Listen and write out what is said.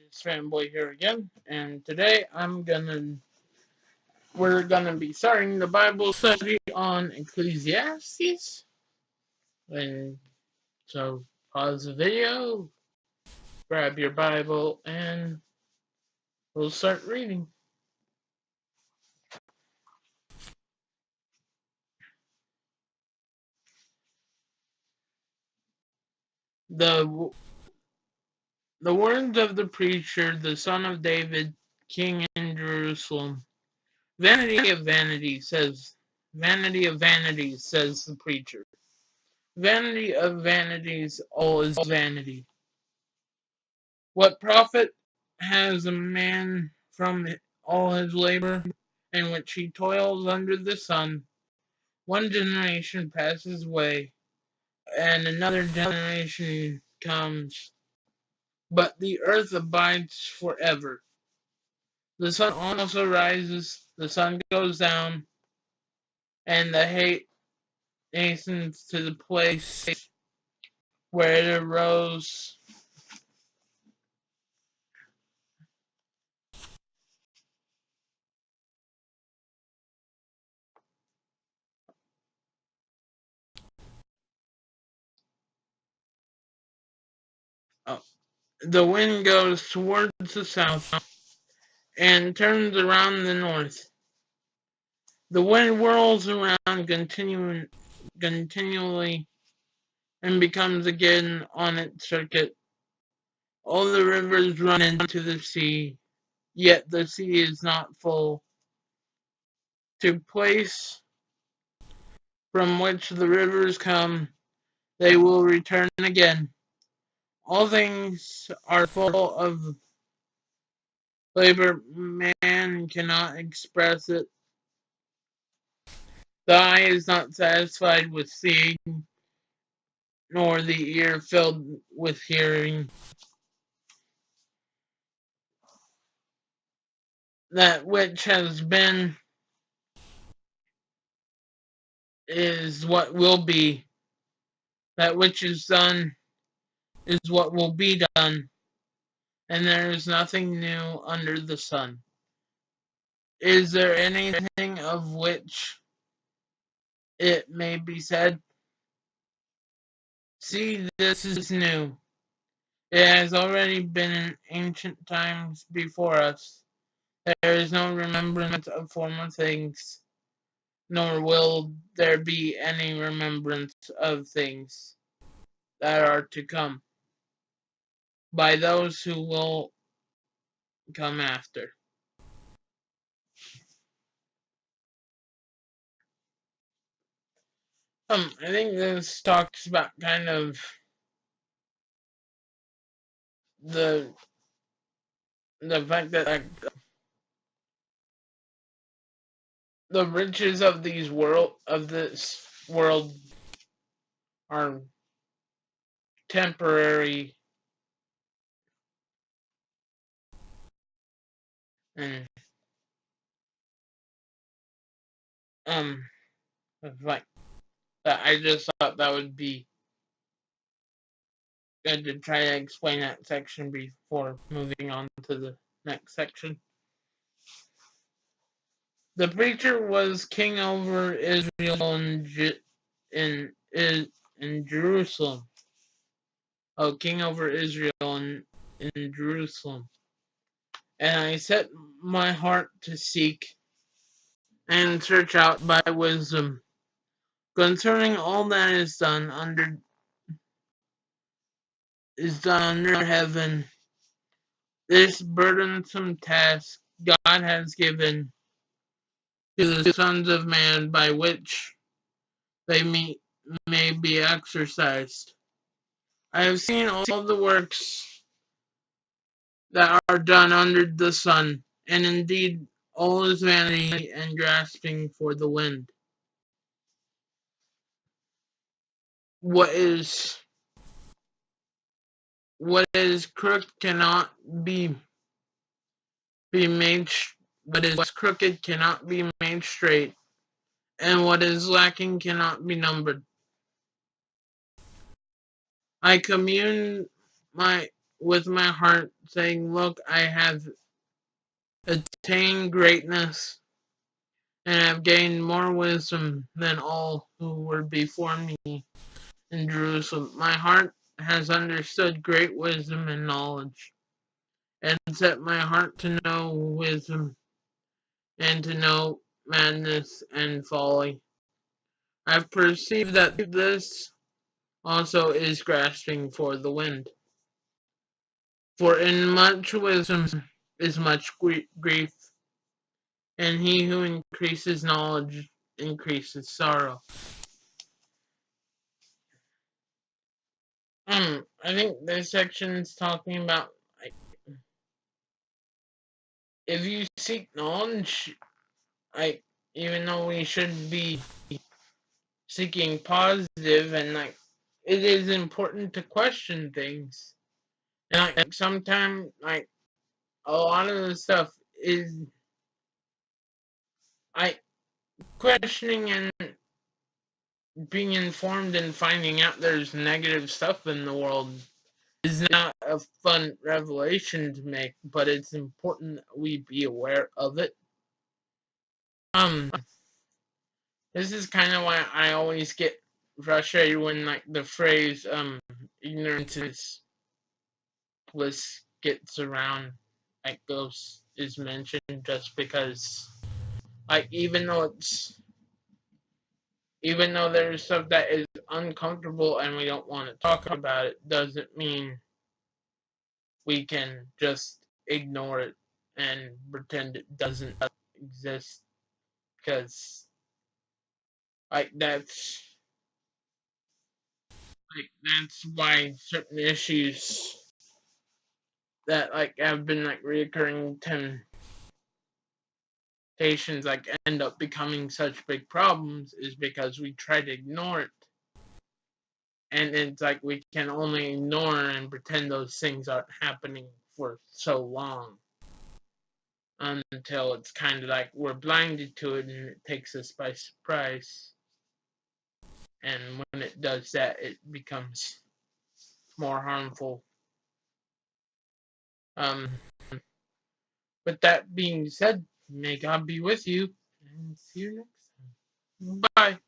It's Fanboy here again, and today we're gonna be starting the Bible study on Ecclesiastes. And so pause the video, grab your Bible, and we'll start reading. The the words of the preacher, the son of David, king in Jerusalem. Vanity of vanities, says the preacher. Vanity of vanities, all is vanity. What profit has a man from all his labor, in which he toils under the sun? One generation passes away, and another generation comes, but the earth abides forever. The sun also rises, the sun goes down, and the hate hastens to the place where it arose. Oh, the wind goes towards the south and turns around the north. The wind whirls around continually and becomes again on its circuit. All the rivers run into the sea, yet the sea is not full. To place from which the rivers come, they will return again. All things are full of labor, man cannot express it. The eye is not satisfied with seeing, nor the ear filled with hearing. That which has been is what will be. That which is done is what will be done, and there is nothing new under the sun. Is there anything of which it may be said, see, this is new? It has already been in ancient times before us. There is no remembrance of former things, nor will there be any remembrance of things that are to come by those who will come after. I think this talks about kind of the the fact that like the riches of this world are temporary, and um like that. I just thought that would be good to try to explain that section before moving on to the next section. The preacher was king over Israel in, in Jerusalem. Oh, king over Israel in Jerusalem. And I set my heart to seek and search out by wisdom concerning all that is done under heaven. This burdensome task God has given to the sons of man, by which they may be exercised. I have seen all the works that are done under the sun, and indeed all is vanity and grasping for the wind. What is crooked cannot be made. What is crooked cannot be made straight, and what is lacking cannot be numbered. I commune with my heart, saying, "Look, I have attained greatness, and have gained more wisdom than all who were before me in Jerusalem. My heart has understood great wisdom and knowledge, and set my heart to know wisdom, and to know madness and folly. I've perceived that this also is grasping for the wind. For in much wisdom is much grief, and he who increases knowledge increases sorrow." I think this section is talking about, like, if you seek knowledge, like, even though we should be seeking positive, and like, it is important to question things, and like sometimes, like, a lot of the stuff is like questioning and being informed and finding out there's negative stuff in the world is not a fun revelation to make, but it's important that we be aware of it. Um, this is kind of why I always get frustrated when, like, the phrase ignorance is bliss gets around, like, ghosts is mentioned, just because, like, even though there's stuff that is uncomfortable and we don't want to talk about it, doesn't mean we can just ignore it and pretend it doesn't exist, because, like, that's why certain issues that, like, have been, like, reoccurring temptations, like, end up becoming such big problems, is because we try to ignore it, and it's like we can only ignore and pretend those things aren't happening for so long, until it's kind of like we're blinded to it and it takes us by surprise. And when it does that, it becomes more harmful. Um, with that being said, may God be with you, and see you next time. Bye.